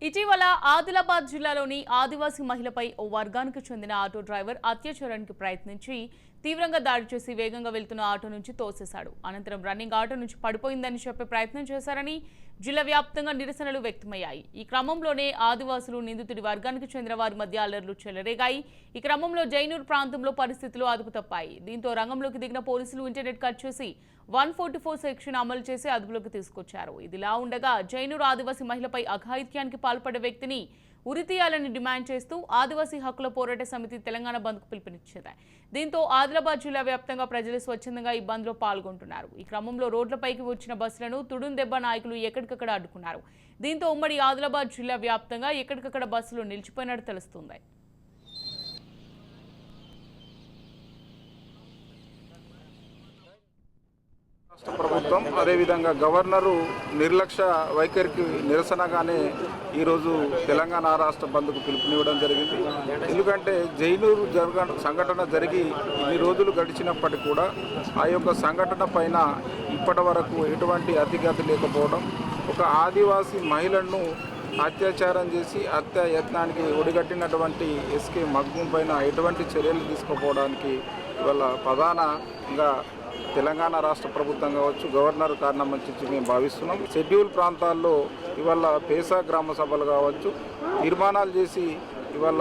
ఇటీవల ఆదిలాబాద్ జిల్లాలోని ఆదివాసీ మహిళపై ఓ వర్గానికి చెందిన ఆటో డ్రైవర్ అత్యాచారానికి ప్రయత్నించి తీవ్రంగా దాడి చేసి వేగంగా వెళ్తున్న ఆటో నుంచి తోసేశాడు. అనంతరం రన్నింగ్ ఆటో నుంచి పడిపోయిందని చెప్పే ప్రయత్నం చేశారని జిల్లా వ్యాప్తంగా నిరసనలు వ్యక్తమయ్యాయి. ఈ క్రమంలోనే ఆదివాసులు నిందితుడి వర్గానికి చెందిన వారి మధ్య అల్లర్లు చెలరేగాయి. ఈ క్రమంలో జైనూర్ ప్రాంతంలో పరిస్థితులు అదుపు తప్పాయి. దీంతో రంగంలోకి దిగిన పోలీసులు ఇంటర్నెట్ కట్ చేసి 144 సెక్షన్ అమలు చేసి అదుపులోకి తీసుకొచ్చారు. ఇదిలా ఉండగా జైనూర్ ఆదివాసీ మహిళపై అఘాయిత్యానికి పాల్పడే వ్యక్తిని ఉరితీయాలని డిమాండ్ చేస్తూ ఆదివాసీ హక్కుల పోరాట సమితి తెలంగాణ బంద్కు పిలుపునిచ్చింది. దీంతో ఆదిలాబాద్ జిల్లా వ్యాప్తంగా ప్రజలు స్వచ్ఛందంగా ఈ బంద్లో పాల్గొంటున్నారు. ఈ క్రమంలో రోడ్లపైకి వచ్చిన బస్సులను తుడుందెబ్బ నాయకులు ఎక్కడికక్కడ అడ్డుకున్నారు. దీంతో ఉమ్మడి ఆదిలాబాద్ జిల్లా వ్యాప్తంగా ఎక్కడికక్కడ బస్సులు నిలిచిపోయినట్టు తెలుస్తుంది. ప్రభుత్వం అదేవిధంగా గవర్నరు నిర్లక్ష్య వైఖరికి నిరసనగానే ఈరోజు తెలంగాణ రాష్ట్ర బంద్కు పిలుపునివ్వడం జరిగింది. ఎందుకంటే జైనూరు సంఘటన జరిగి ఇన్ని రోజులు గడిచినప్పటికీ కూడా ఆ యొక్క సంఘటన పైన ఇప్పటి వరకు ఎటువంటి అతిగతి లేకపోవడం, ఒక ఆదివాసీ మహిళను అత్యాచారం చేసి హత్య యత్నానికి ఒడిగట్టినటువంటి ఎస్కే మగ్దూమ్ పైన ఎటువంటి చర్యలు తీసుకోపోవడానికి ఇవాళ ప్రధానంగా తెలంగాణ రాష్ట్ర ప్రభుత్వం కావచ్చు, గవర్నర్ కారణం నుంచి మేము భావిస్తున్నాం. షెడ్యూల్ ప్రాంతాల్లో ఇవాళ పేసా గ్రామ సభలు కావచ్చు తీర్మానాలు చేసి ఇవాళ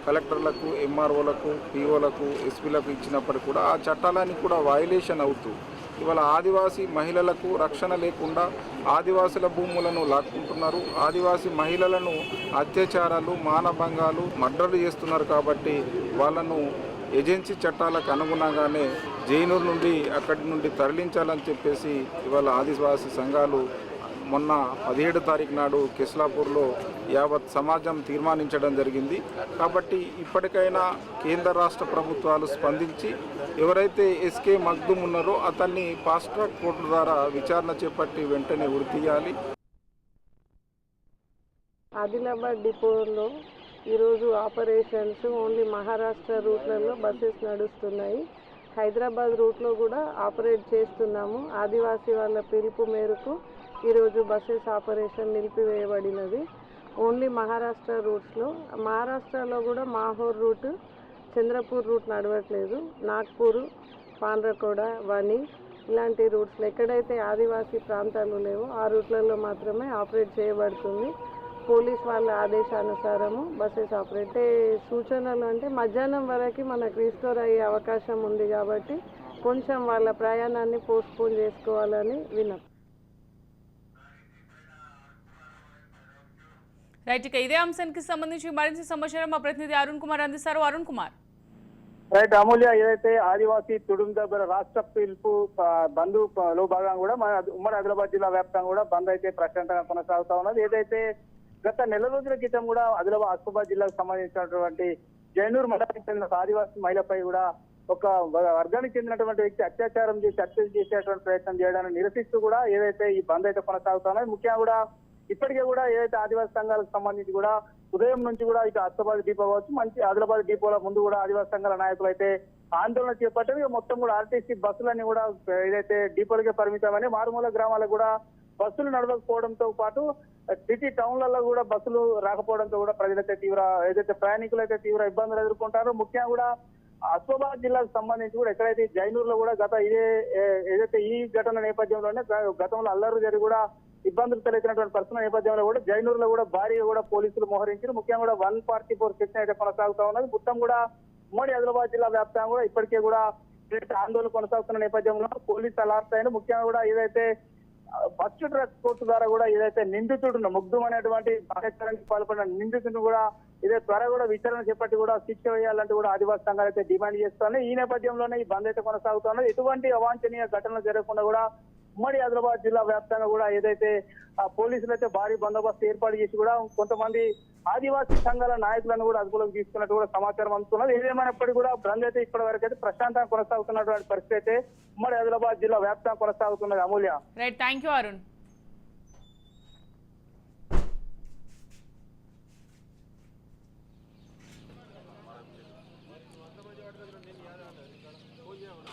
కలెక్టర్లకు, ఎంఆర్ఓలకు, పిఓలకు, ఎస్పీలకు ఇచ్చినప్పటికీ కూడా ఆ చట్టాలన్నీ కూడా వయలేషన్ అవుతూ ఇవాళ ఆదివాసీ మహిళలకు రక్షణ లేకుండా ఆదివాసుల భూములను లాక్కుంటున్నారు. ఆదివాసీ మహిళలను అత్యాచారాలు, మానభంగాలు, మర్డర్లు చేస్తున్నారు. కాబట్టి వాళ్ళను ఏజెన్సీ చట్టాలకు అనుగుణంగానే జైనూరు నుండి అక్కడి నుండి తరలించాలని చెప్పేసి ఇవాళ ఆదివాసీ సంఘాలు మొన్న 17 తారీఖు నాడు కిస్లాపూర్లో యావత్ సమాజం తీర్మానించడం జరిగింది. కాబట్టి ఇప్పటికైనా కేంద్ర రాష్ట్ర ప్రభుత్వాలు స్పందించి ఎవరైతే ఎస్కే మగ్దూమ్ ఉన్నారో అతన్ని ఫాస్ట్ ట్రాక్ కోర్టు ద్వారా విచారణ చేపట్టి వెంటనే ఉరితీయాలి. ఆదిలాబాద్ డిపోలో ఈరోజు ఆపరేషన్స్ ఓన్లీ మహారాష్ట్ర రూట్లలో బస్సెస్ నడుస్తున్నాయి. హైదరాబాద్ రూట్లో కూడా ఆపరేట్ చేస్తున్నాము. ఆదివాసీ వాళ్ళ పిలుపు మేరకు ఈరోజు బస్సెస్ ఆపరేషన్ నిలిపివేయబడినది. ఓన్లీ మహారాష్ట్ర రూట్స్లో. మహారాష్ట్రలో కూడా మాహోర్ రూట్, చంద్రపూర్ రూట్ నడవట్లేదు. నాగ్పూర్, పాండ్రకోడ, వని ఇలాంటి రూట్స్లో ఎక్కడైతే ఆదివాసీ ప్రాంతాలు లేవో ఆ రూట్లలో మాత్రమే ఆపరేట్ చేయబడుతుంది. పోలీస్ వాళ్ళ ఆదేశానుసారము బస్సెస్ ఆపరేట్ సూచనలు అంటే మధ్యాహ్నం వరకు మనకు రీస్టోర్ అయ్యే అవకాశం ఉంది. కాబట్టి కొంచెం వాళ్ళ ప్రయాణాన్ని పోస్ట్పోన్ చేసుకోవాలని విన్నపం. రైట్, ఇక ఇదే అంశానికి సంబంధించి మరింత సమాచారం మా ప్రతినిధి అరుణ్ కుమార్ అందిస్తారు. అరుణ్ కుమార్. రైట్ అమూల్య, ఏదైతే ఆదివాసీ తుడుం దగ్గర రాష్ట్ర పిలుపు బంద్లో భాగంగా కూడా మన ఉమ్మడి ఆదిలాబాద్ జిల్లా వ్యాప్తంగా కూడా బంద్ అయితే ప్రశాంతంగా కొనసాగుతా ఉన్నది. ఏదైతే గత నెల రోజుల క్రితం కూడా ఆసిఫాబాద్ జిల్లాకు సంబంధించినటువంటి జైనూర్ మండలానికి చెందిన ఆదివాసీ మహిళపై కూడా ఒక వర్గానికి చెందినటువంటి వ్యక్తి అత్యాచారం చేసి హత్య చేసేటువంటి ప్రయత్నం చేయడాన్ని నిరసిస్తూ కూడా ఏదైతే ఈ బంద్ అయితే కొనసాగుతున్నది. ముఖ్యంగా కూడా ఇప్పటికే కూడా ఏదైతే ఆదివాసీ సంఘాలకు సంబంధించి కూడా ఉదయం నుంచి కూడా ఇటు ఆసిఫాబాద్ డిపో కావచ్చు, మంచి ఆదిలాబాద్ డిపోల ముందు కూడా ఆదివాసీ సంఘాల నాయకులు అయితే ఆందోళన చేపట్టారు. మొత్తం కూడా ఆర్టీసీ బస్సులన్నీ కూడా ఏదైతే డిపోలకే పరిమితమని మారుమూల గ్రామాలకు కూడా బస్సులు నడవకపోవడంతో పాటు సిటీ టౌన్లలో కూడా బస్సులు రాకపోవడంతో కూడా ప్రజలైతే ఏదైతే ప్రయాణికులు అయితే తీవ్ర ఇబ్బందులు ఎదుర్కొంటారో. ముఖ్యంగా కూడా ఆసిఫాబాద్ జిల్లాకు సంబంధించి కూడా ఎక్కడైతే జైనూరులో కూడా ఏదైతే ఈ ఘటన నేపథ్యంలోనే గతంలో అల్లర్లు జరిగి కూడా ఇబ్బందులు తలెత్తినటువంటి పరిస్థితుల నేపథ్యంలో కూడా జైనూరులో కూడా భారీగా కూడా పోలీసులు మోహరించారు. ముఖ్యంగా కూడా 144 సెక్షన్ అయితే కొనసాగుతా ఉన్నది. మొత్తం కూడా ఉమ్మడి ఆదిలాబాద్ జిల్లా వ్యాప్తంగా కూడా ఇప్పటికే కూడా ఆందోళన కొనసాగుతున్న నేపథ్యంలో పోలీసు అలర్ట్ అయిన ముఖ్యంగా కూడా ఏదైతే ఫస్ట్ ట్రాక్ కోర్టు ద్వారా కూడా ఏదైతే నిందితుడు మగ్దూమ్ అనేటువంటి అత్యాచారానికి పాల్పడిన నిందితుడిని కూడా ఇదే త్వర కూడా విచారణ చేపట్టి కూడా శిక్ష వేయాలంటూ కూడా ఆదివాసీ సంఘాలు అయితే డిమాండ్ చేస్తున్నాయి. ఈ నేపథ్యంలోనే ఈ బంద్ అయితే కొనసాగుతున్నది. ఎటువంటి అవాంఛనీయ ఘటనలు జరగకుండా కూడా ఉమ్మడి ఆదిలాబాద్ జిల్లా వ్యాప్తంగా కూడా ఏదైతే పోలీసులు అయితే భారీ బందోబస్తు ఏర్పాటు చేసి కూడా కొంతమంది ఆదివాసీ సంఘాల నాయకులను కూడా అదుపులోకి తీసుకున్నట్టు కూడా సమాచారం అందుతున్నది. ఏదేమైనప్పటికీ కూడా బంద్ అయితే ఇప్పటి వరకు అయితే ప్రశాంతంగా కొనసాగుతున్నటువంటి పరిస్థితి అయితే ఉమ్మడి ఆదిలాబాద్ జిల్లా వ్యాప్తంగా కొనసాగుతున్నది. Amulya. Right, thank you Arun.